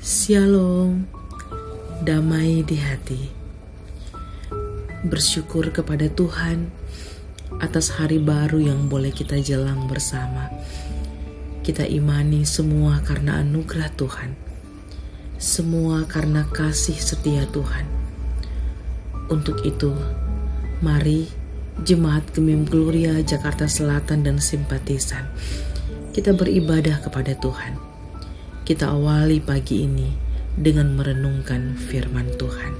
Shalom, damai di hati. Bersyukur kepada Tuhan atas hari baru yang boleh kita jelang bersama. Kita imani semua karena anugerah Tuhan, semua karena kasih setia Tuhan. Untuk itu, mari Jemaat Gemim Gloria Jakarta Selatan dan simpatisan, kita beribadah kepada Tuhan. Kita awali pagi ini dengan merenungkan firman Tuhan.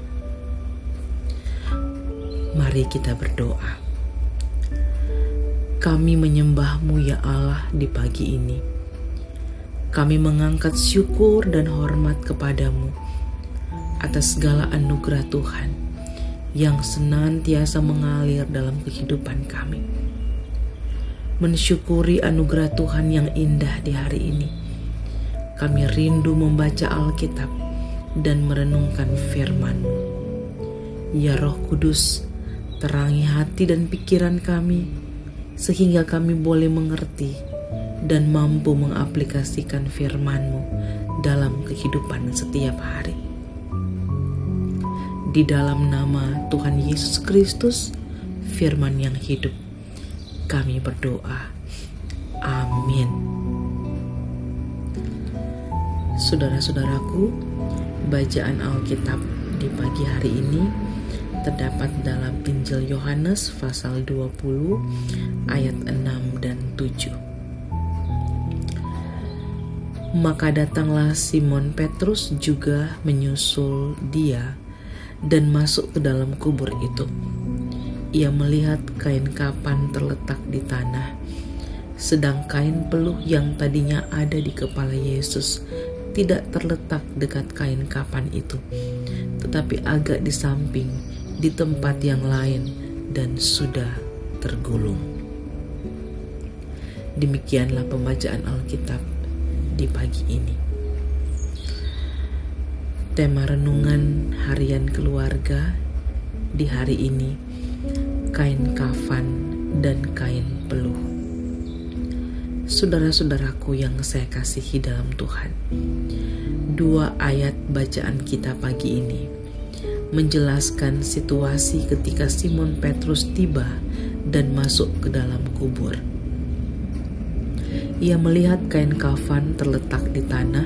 Mari kita berdoa. Kami menyembah-Mu ya Allah di pagi ini. Kami mengangkat syukur dan hormat kepadamu atas segala anugerah Tuhan yang senantiasa mengalir dalam kehidupan kami. Mensyukuri anugerah Tuhan yang indah di hari ini. Kami rindu membaca Alkitab dan merenungkan firman-Mu. Ya Roh Kudus, terangi hati dan pikiran kami, sehingga kami boleh mengerti dan mampu mengaplikasikan firman-Mu dalam kehidupan setiap hari. Di dalam nama Tuhan Yesus Kristus, firman yang hidup, kami berdoa. Amin. Saudara-saudaraku, bacaan Alkitab di pagi hari ini terdapat dalam Injil Yohanes pasal 20 ayat 6 dan 7. Maka datanglah Simon Petrus juga menyusul dia dan masuk ke dalam kubur itu. Ia melihat kain kafan terletak di tanah, sedang kain peluh yang tadinya ada di kepala Yesus tidak terletak dekat kain kafan itu, tetapi agak di samping di tempat yang lain dan sudah tergulung. Demikianlah pembacaan Alkitab di pagi ini. Tema renungan harian keluarga di hari ini, kain kafan dan kain peluh. Saudara-saudaraku yang saya kasihi dalam Tuhan, dua ayat bacaan kita pagi ini menjelaskan situasi ketika Simon Petrus tiba dan masuk ke dalam kubur. Ia melihat kain kafan terletak di tanah,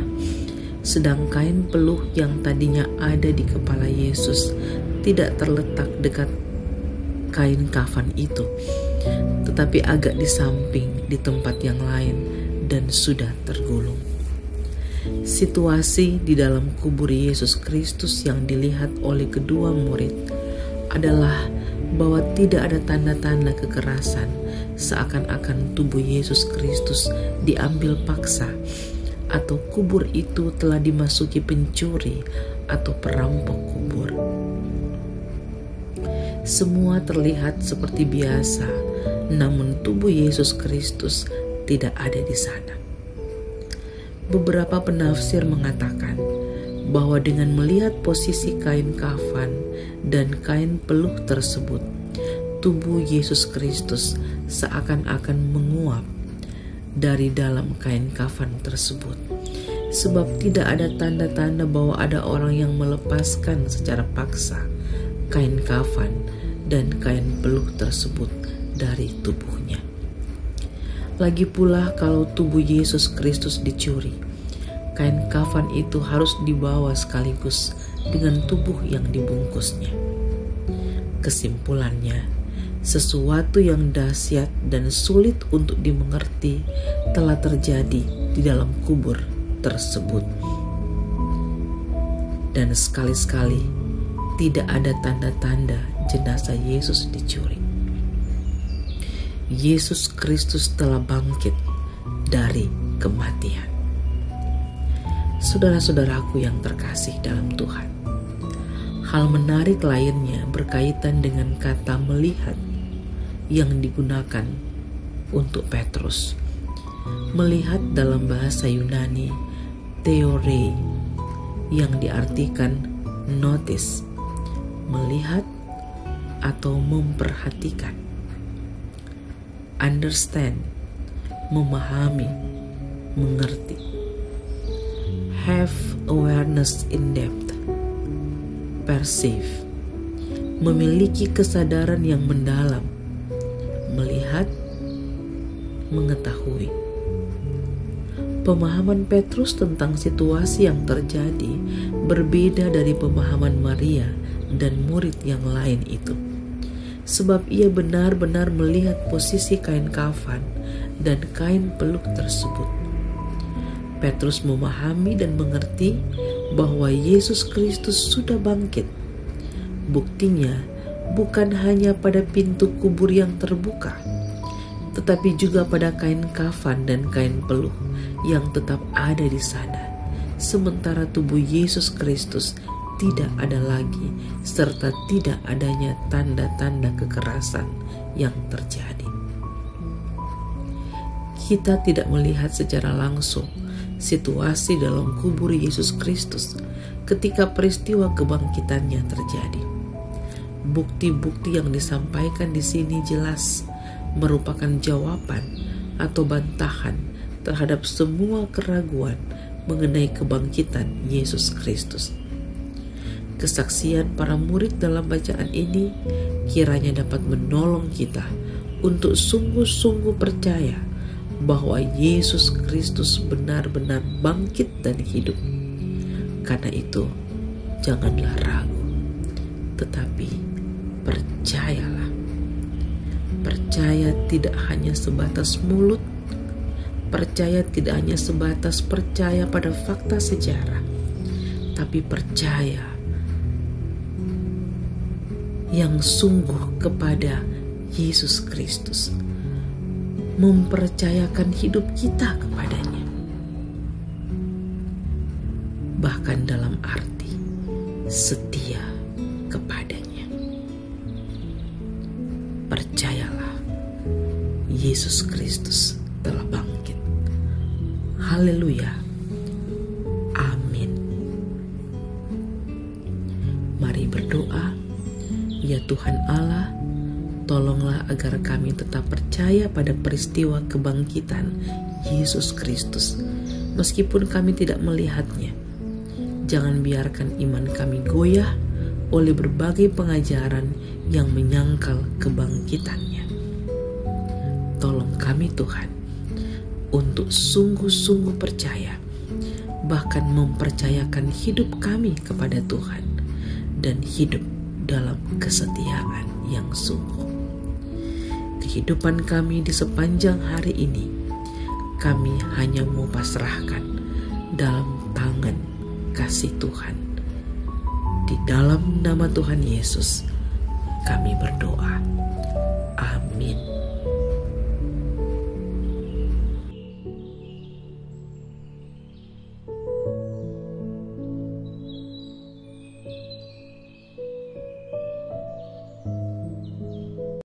sedang kain peluh yang tadinya ada di kepala Yesus tidak terletak dekat kain kafan itu, tetapi agak di samping di tempat yang lain dan sudah tergulung. Situasi di dalam kubur Yesus Kristus yang dilihat oleh kedua murid adalah bahwa tidak ada tanda-tanda kekerasan, seakan-akan tubuh Yesus Kristus diambil paksa atau kubur itu telah dimasuki pencuri atau perampok kubur. Semua terlihat seperti biasa, namun tubuh Yesus Kristus tidak ada di sana. Beberapa penafsir mengatakan bahwa dengan melihat posisi kain kafan dan kain peluh tersebut, tubuh Yesus Kristus seakan-akan menguap dari dalam kain kafan tersebut, sebab tidak ada tanda-tanda bahwa ada orang yang melepaskan secara paksa kain kafan dan kain peluh tersebut dari tubuhnya. Lagi pula kalau tubuh Yesus Kristus dicuri, kain kafan itu harus dibawa sekaligus dengan tubuh yang dibungkusnya. Kesimpulannya, sesuatu yang dahsyat dan sulit untuk dimengerti telah terjadi di dalam kubur tersebut. Dan sekali-sekali tidak ada tanda-tanda jenazah Yesus dicuri. Yesus Kristus telah bangkit dari kematian. Saudara-saudaraku yang terkasih dalam Tuhan, hal menarik lainnya berkaitan dengan kata melihat yang digunakan untuk Petrus. Melihat dalam bahasa Yunani theore, yang diartikan notice, melihat atau memperhatikan. Understand, memahami, mengerti. have awareness in depth. Perceive, memiliki kesadaran yang mendalam. Melihat, mengetahui. Pemahaman Petrus tentang situasi yang terjadi berbeda dari pemahaman Maria dan murid yang lain itu. Sebab ia benar-benar melihat posisi kain kafan dan kain peluk tersebut. Petrus memahami dan mengerti bahwa Yesus Kristus sudah bangkit. Buktinya bukan hanya pada pintu kubur yang terbuka, tetapi juga pada kain kafan dan kain peluh yang tetap ada di sana, sementara tubuh Yesus Kristus tidak ada lagi, serta tidak adanya tanda-tanda kekerasan yang terjadi. Kita tidak melihat secara langsung situasi dalam kubur Yesus Kristus ketika peristiwa kebangkitannya terjadi. Bukti-bukti yang disampaikan di sini jelas merupakan jawaban atau bantahan terhadap semua keraguan mengenai kebangkitan Yesus Kristus. Kesaksian para murid dalam bacaan ini kiranya dapat menolong kita untuk sungguh-sungguh percaya bahwa Yesus Kristus benar-benar bangkit dan hidup. Karena itu, janganlah ragu, tetapi percayalah. Percaya tidak hanya sebatas mulut, percaya tidak hanya sebatas percaya pada fakta sejarah, tapi percaya yang sungguh kepada Yesus Kristus, mempercayakan hidup kita kepadanya, bahkan dalam arti setia kepadanya. Percayalah, Yesus Kristus telah bangkit. Haleluya. Amin. Mari berdoa. Ya Tuhan Allah, tolonglah agar kami tetap percaya pada peristiwa kebangkitan Yesus Kristus, meskipun kami tidak melihatnya. Jangan biarkan iman kami goyah oleh berbagai pengajaran yang menyangkal kebangkitannya. Tolong kami Tuhan, untuk sungguh-sungguh percaya, bahkan mempercayakan hidup kami kepada Tuhan, dan hidup dalam kesetiaan yang sungguh. Kehidupan kami di sepanjang hari ini, kami hanya mau pasrahkan dalam tangan kasih Tuhan. Di dalam nama Tuhan Yesus, kami berdoa.